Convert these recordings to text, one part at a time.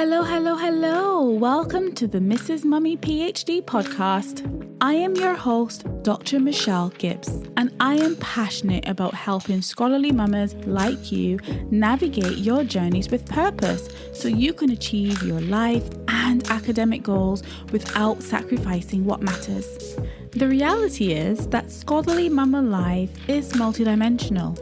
Hello, hello, hello. Welcome to the Mrs. Mummy PhD podcast. I am your host, Dr. Michelle Gibbs, and I am passionate about helping scholarly mamas like you navigate your journeys with purpose so you can achieve your life and academic goals without sacrificing what matters. The reality is that scholarly mama life is multidimensional.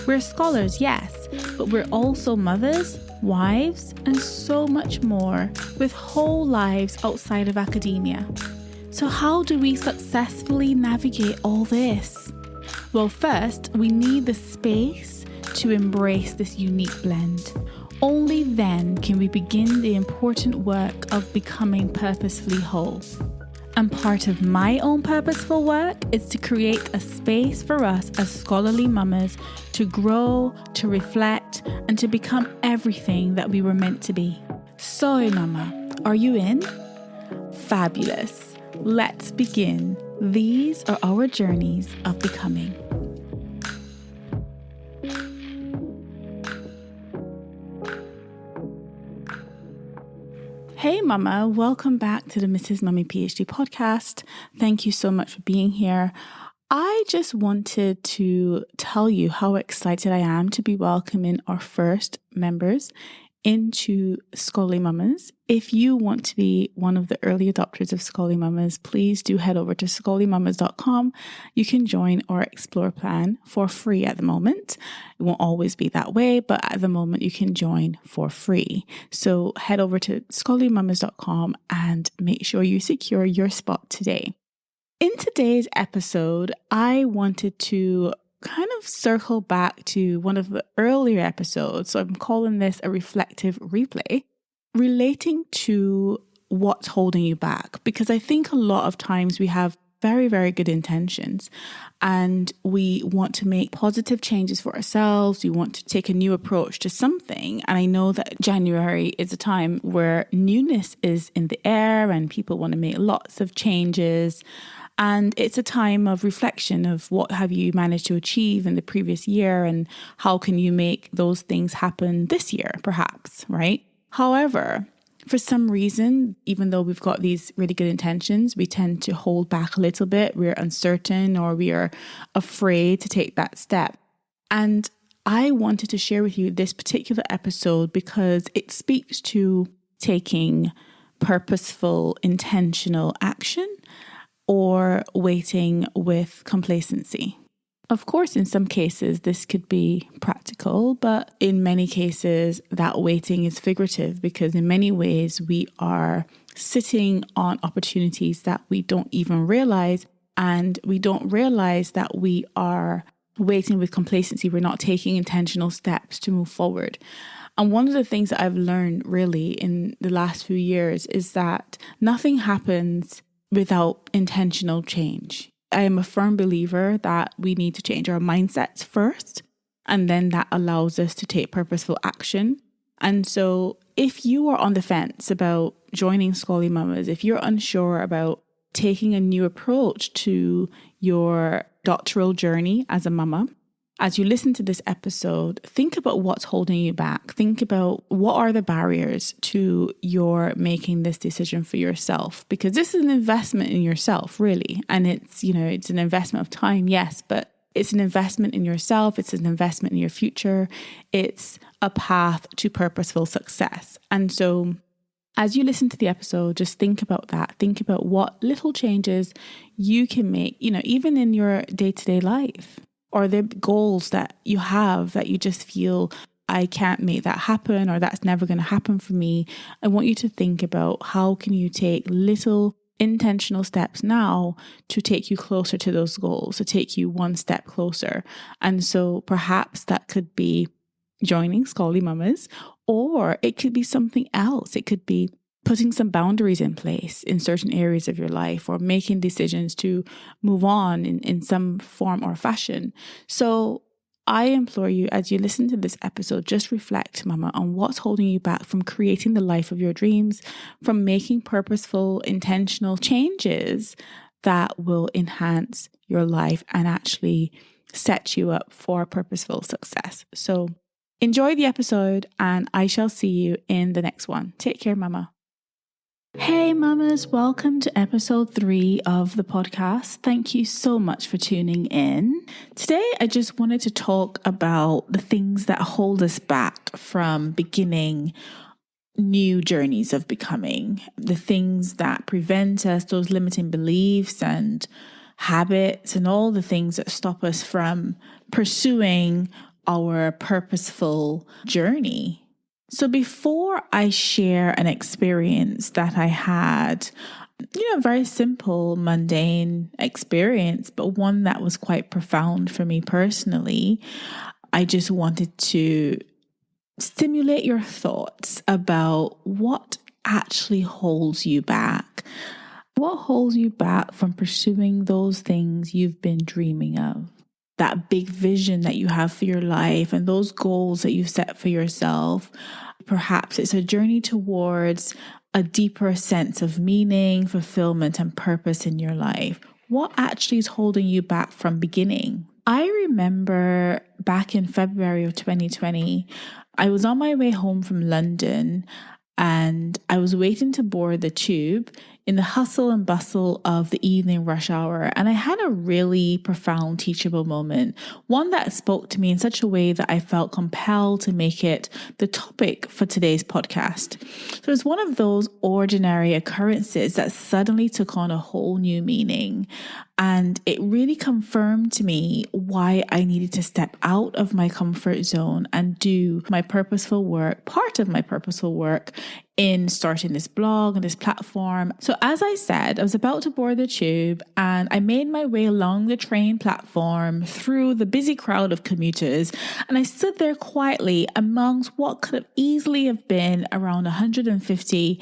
We're scholars, yes, but we're also mothers, wives, and so much more, with whole lives outside of academia. So how do we successfully navigate all this? Well, first, we need the space to embrace this unique blend. Only then can we begin the important work of becoming purposefully whole. And part of my own purposeful work is to create a space for us as scholarly mamas to grow, to reflect, and to become everything that we were meant to be. So, mama, are you in? Fabulous. Let's begin. These are our journeys of becoming. Hey mama, welcome back to the Mrs. Mummy PhD podcast. Thank you so much for being here. I just wanted to tell you how excited I am to be welcoming our first members into Scholarly Mamas. If you want to be one of the early adopters of Scholarly Mamas, please do head over to scholarlymamas.com. You can join our Explore plan for free at the moment. It won't always be that way, but at the moment you can join for free. So head over to scholarlymamas.com and make sure you secure your spot today. In today's episode, I wanted to kind of circle back to one of the earlier episodes. So I'm calling this a reflective replay relating to what's holding you back. Because I think a lot of times we have very, very good intentions and we want to make positive changes for ourselves. We want to take a new approach to something. And I know that January is a time where newness is in the air and people want to make lots of changes. And it's a time of reflection of what have you managed to achieve in the previous year and how can you make those things happen this year, perhaps, right? However, for some reason, even though we've got these really good intentions, we tend to hold back a little bit. We're uncertain or we are afraid to take that step. And I wanted to share with you this particular episode because it speaks to taking purposeful, intentional action or waiting with complacency. Of course, in some cases, this could be practical, but in many cases, that waiting is figurative because in many ways, we are sitting on opportunities that we don't even realize, and we don't realize that we are waiting with complacency. We're not taking intentional steps to move forward. And one of the things that I've learned really in the last few years is that nothing happens without intentional change. I am a firm believer that we need to change our mindsets first, and then that allows us to take purposeful action. And so if you are on the fence about joining Scholarly Mamas, if you're unsure about taking a new approach to your doctoral journey as a mama, as you listen to this episode, think about what's holding you back. Think about what are the barriers to your making this decision for yourself, because this is an investment in yourself, really. And it's an investment of time, yes, but it's an investment in yourself. It's an investment in your future. It's a path to purposeful success. And so as you listen to the episode, just think about that. Think about what little changes you can make, even in your day-to-day life. Or the goals that you have that you just feel, I can't make that happen, or that's never going to happen for me. I want you to think about how can you take little intentional steps now to take you closer to those goals, to take you one step closer. And so perhaps that could be joining Scholarly Mamas, or it could be something else. It could be putting some boundaries in place in certain areas of your life, or making decisions to move on in some form or fashion. So I implore you, as you listen to this episode, just reflect, mama, on what's holding you back from creating the life of your dreams, from making purposeful, intentional changes that will enhance your life and actually set you up for purposeful success. So Enjoy the episode, and I shall see you in the next one. Take care, Mama. Hey mamas, welcome to episode 3 of the podcast. Thank you so much for tuning in. Today, I just wanted to talk about the things that hold us back from beginning new journeys of becoming, the things that prevent us, those limiting beliefs and habits, and all the things that stop us from pursuing our purposeful journey. So before I share an experience that I had, a very simple, mundane experience, but one that was quite profound for me personally, I just wanted to stimulate your thoughts about what actually holds you back. What holds you back from pursuing those things you've been dreaming of? That big vision that you have for your life and those goals that you've set for yourself. Perhaps it's a journey towards a deeper sense of meaning, fulfillment, and purpose in your life. What actually is holding you back from beginning? I remember back in February of 2020, I was on my way home from London and I was waiting to board the tube in the hustle and bustle of the evening rush hour. And I had a really profound teachable moment, one that spoke to me in such a way that I felt compelled to make it the topic for today's podcast. So it was one of those ordinary occurrences that suddenly took on a whole new meaning. And it really confirmed to me why I needed to step out of my comfort zone and do my purposeful work, part of my purposeful work in starting this blog and this platform. So as I said, I was about to board the tube and I made my way along the train platform through the busy crowd of commuters. And I stood there quietly amongst what could have easily have been around 150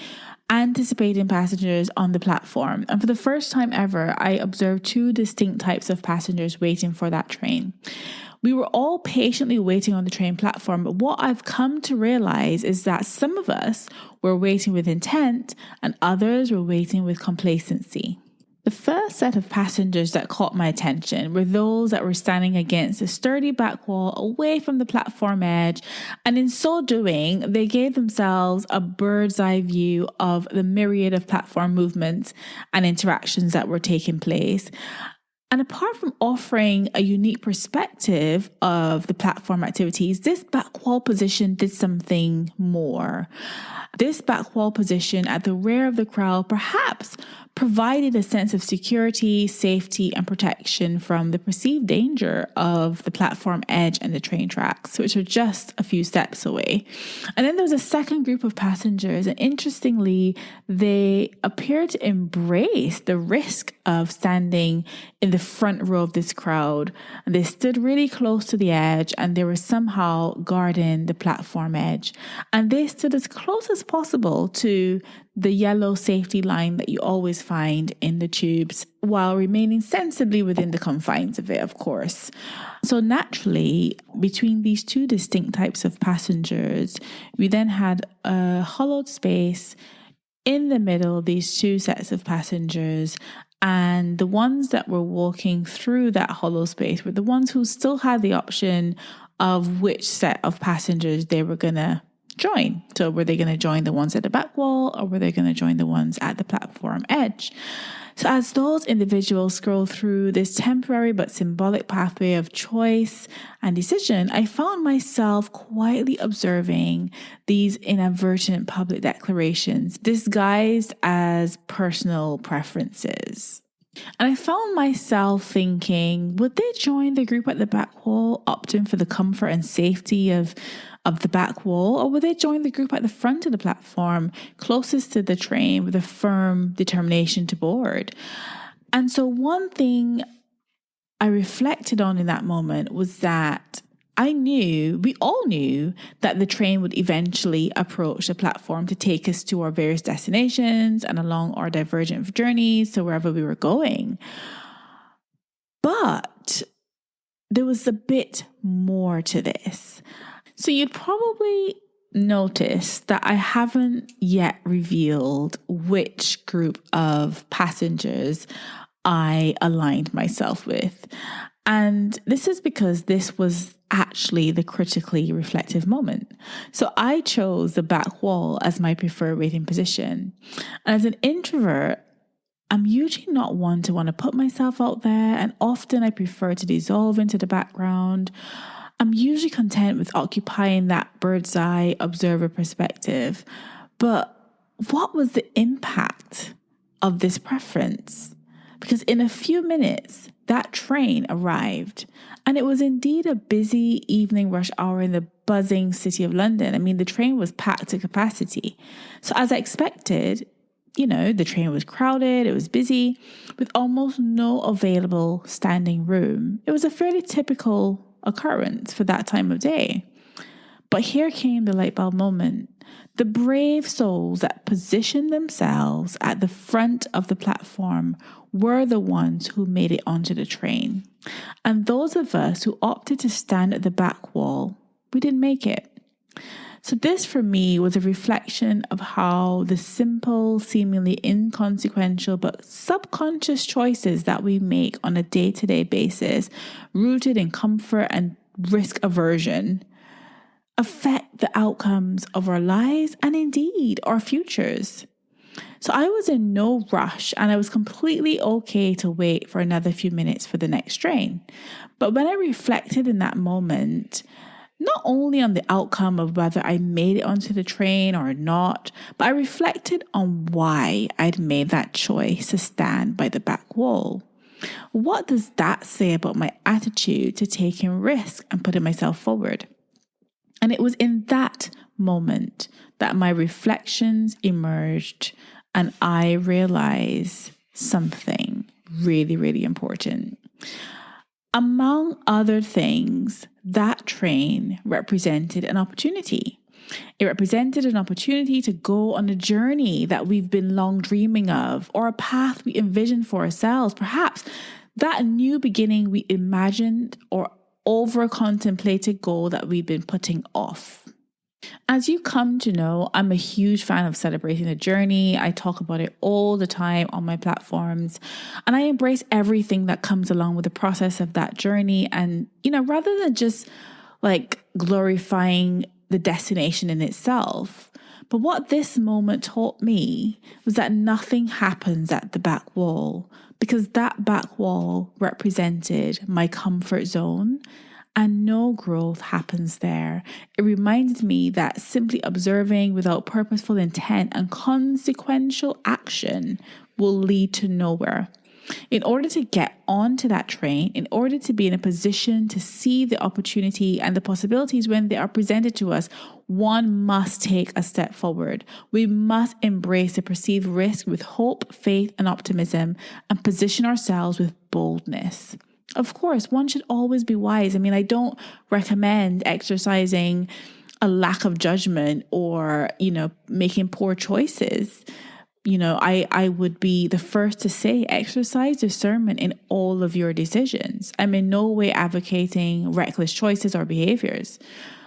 anticipating passengers on the platform. And for the first time ever, I observed 2 distinct types of passengers waiting for that train. We were all patiently waiting on the train platform, but what I've come to realize is that some of us were waiting with intent and others were waiting with complacency. The first set of passengers that caught my attention were those that were standing against a sturdy back wall away from the platform edge, and in so doing, they gave themselves a bird's eye view of the myriad of platform movements and interactions that were taking place. And apart from offering a unique perspective of the platform activities, this back wall position did something more. This back wall position at the rear of the crowd perhaps provided a sense of security, safety, and protection from the perceived danger of the platform edge and the train tracks, which are just a few steps away. And then there was a second group of passengers, and interestingly, they appeared to embrace the risk of standing in the front row of this crowd. And they stood really close to the edge, and they were somehow guarding the platform edge. And they stood as close as possible to the yellow safety line that you always find in the tubes, while remaining sensibly within the confines of it, of course. So naturally, between these 2 distinct types of passengers, we then had a hollowed space in the middle of these 2 sets of passengers. And the ones that were walking through that hollow space were the ones who still had the option of which set of passengers they were going to join. So were they going to join the ones at the back wall, or were they going to join the ones at the platform edge? So as those individuals scroll through this temporary but symbolic pathway of choice and decision, I found myself quietly observing these inadvertent public declarations disguised as personal preferences. And I found myself thinking, would they join the group at the back wall, opting for the comfort and safety of the back wall, or would they join the group at the front of the platform, closest to the train, with a firm determination to board? And so one thing I reflected on in that moment was that we all knew that the train would eventually approach the platform to take us to our various destinations and along our divergent journeys to wherever we were going. But there was a bit more to this. So you'd probably notice that I haven't yet revealed which group of passengers I aligned myself with. And this is because this was actually the critically reflective moment. So I chose the back wall as my preferred waiting position. And as an introvert, I'm usually not one to want to put myself out there, and often I prefer to dissolve into the background. I'm usually content with occupying that bird's eye observer perspective. But what was the impact of this preference? Because in a few minutes, that train arrived, and it was indeed a busy evening rush hour in the buzzing city of London. I mean, the train was packed to capacity. So as I expected, the train was crowded, it was busy, with almost no available standing room. It was a fairly typical occurrence for that time of day. But here came the light bulb moment. The brave souls that positioned themselves at the front of the platform were the ones who made it onto the train. And those of us who opted to stand at the back wall, we didn't make it. So this for me was a reflection of how the simple, seemingly inconsequential, but subconscious choices that we make on a day-to-day basis, rooted in comfort and risk aversion, affect the outcomes of our lives and indeed our futures. So I was in no rush, and I was completely okay to wait for another few minutes for the next train. But when I reflected in that moment, not only on the outcome of whether I made it onto the train or not, but I reflected on why I'd made that choice to stand by the back wall. What does that say about my attitude to taking risk and putting myself forward? And it was in that moment that my reflections emerged, and I realized something really, really important. Among other things, that train represented an opportunity. It represented an opportunity to go on a journey that we've been long dreaming of, or a path we envisioned for ourselves. Perhaps that new beginning we imagined or over-contemplated goal that we've been putting off. As you come to know, I'm a huge fan of celebrating the journey. I talk about it all the time on my platforms, and I embrace everything that comes along with the process of that journey. And, rather than just like glorifying the destination in itself. But what this moment taught me was that nothing happens at the back wall, because that back wall represented my comfort zone. And no growth happens there. It reminded me that simply observing without purposeful intent and consequential action will lead to nowhere. In order to get onto that train, in order to be in a position to see the opportunity and the possibilities when they are presented to us, one must take a step forward. We must embrace the perceived risk with hope, faith, and optimism, and position ourselves with boldness. Of course, one should always be wise. I don't recommend exercising a lack of judgment or, making poor choices. I would be the first to say exercise discernment in all of your decisions. I'm in no way advocating reckless choices or behaviors.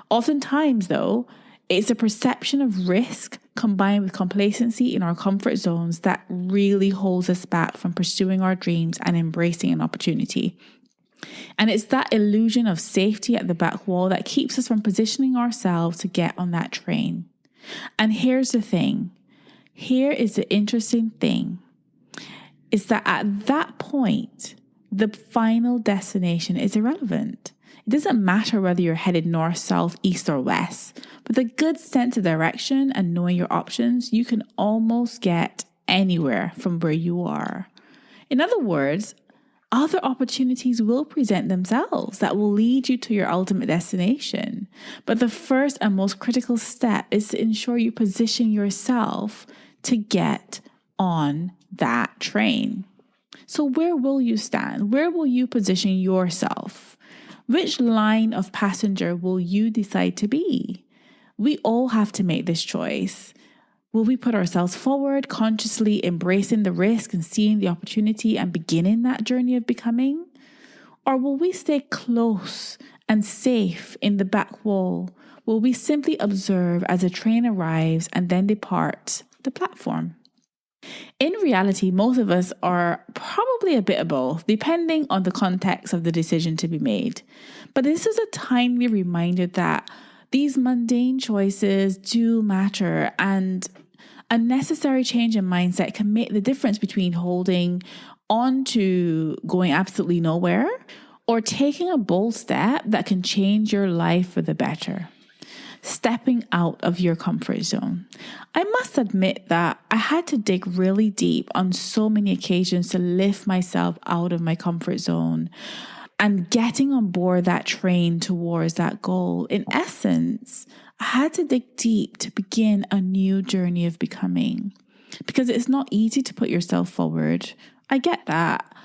Oftentimes, though, it's a perception of risk combined with complacency in our comfort zones that really holds us back from pursuing our dreams and embracing an opportunity. And it's that illusion of safety at the back wall that keeps us from positioning ourselves to get on that train. And here's the thing. Here is the interesting thing. Is that at that point, the final destination is irrelevant. It doesn't matter whether you're headed north, south, east, or west. With a good sense of direction and knowing your options, you can almost get anywhere from where you are. In other words, other opportunities will present themselves that will lead you to your ultimate destination. But the first and most critical step is to ensure you position yourself to get on that train. So where will you stand? Where will you position yourself? Which line of passenger will you decide to be? We all have to make this choice. Will we put ourselves forward, consciously embracing the risk and seeing the opportunity and beginning that journey of becoming? Or will we stay close and safe in the back wall? Will we simply observe as a train arrives and then depart the platform? In reality, most of us are probably a bit of both, depending on the context of the decision to be made. But this is a timely reminder that these mundane choices do matter, and a necessary change in mindset can make the difference between holding on to going absolutely nowhere or taking a bold step that can change your life for the better. Stepping out of your comfort zone. I must admit that I had to dig really deep on so many occasions to lift myself out of my comfort zone and getting on board that train towards that goal. In essence, I had to dig deep to begin a new journey of becoming, because it's not easy to put yourself forward. I get that,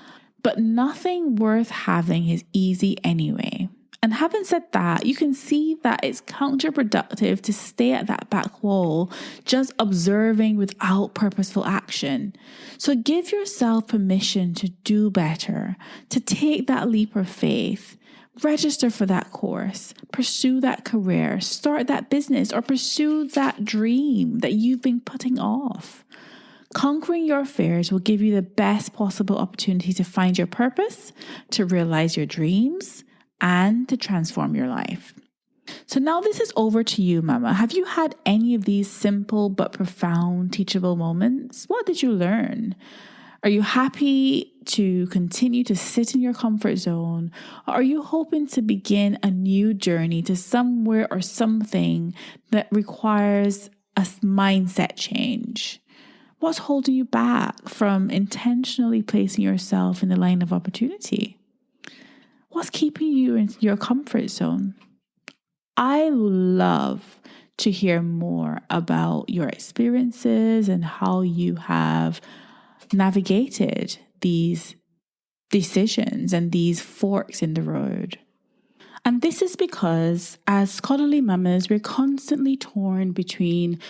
but nothing worth having is easy anyway. And having said that, you can see that it's counterproductive to stay at that back wall, just observing without purposeful action. So give yourself permission to do better, to take that leap of faith, register for that course, pursue that career, start that business, or pursue that dream that you've been putting off. Conquering your fears will give you the best possible opportunity to find your purpose, to realize your dreams, and to transform your life. So now this is over to you, Mama. Have you had any of these simple but profound teachable moments? What did you learn? Are you happy to continue to sit in your comfort zone? Or are you hoping to begin a new journey to somewhere or something that requires a mindset change? What's holding you back from intentionally placing yourself in the line of opportunity? What's keeping you in your comfort zone? I love to hear more about your experiences and how you have navigated these decisions and these forks in the road. And this is because as scholarly mamas, we're constantly torn between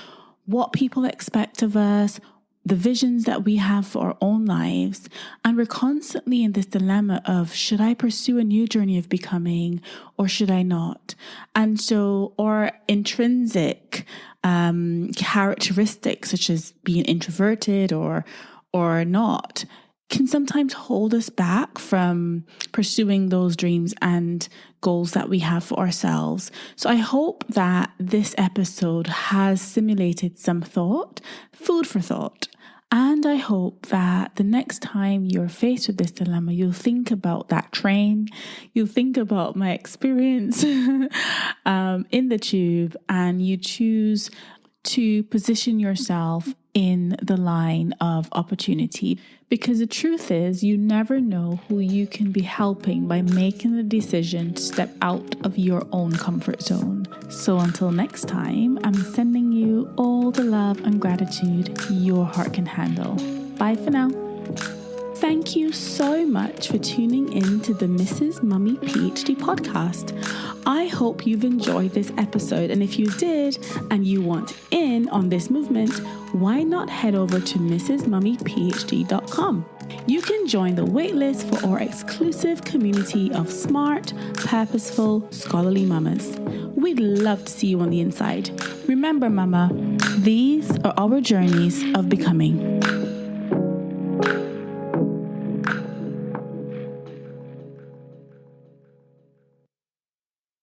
what people expect of us, the visions that we have for our own lives. And we're constantly in this dilemma of, should I pursue a new journey of becoming or should I not? And so our intrinsic characteristics, such as being introverted or not, can sometimes hold us back from pursuing those dreams and goals that we have for ourselves. So I hope that this episode has stimulated some thought, food for thought. And I hope that the next time you're faced with this dilemma, you'll think about that train, you'll think about my experience in the tube, and you choose to position yourself in the line of opportunity. Because the truth is, you never know who you can be helping by making the decision to step out of your own comfort zone. So until next time, I'm sending you all the love and gratitude your heart can handle. Bye for now. Thank you so much for tuning in to the Mrs. Mummy PhD podcast. I hope you've enjoyed this episode, and if you did and you want in on this movement, why not head over to mrsmummyphd.com. You can join the waitlist for our exclusive community of smart, purposeful, scholarly mamas. We'd love to see you on the inside. Remember, Mama, these are our journeys of becoming.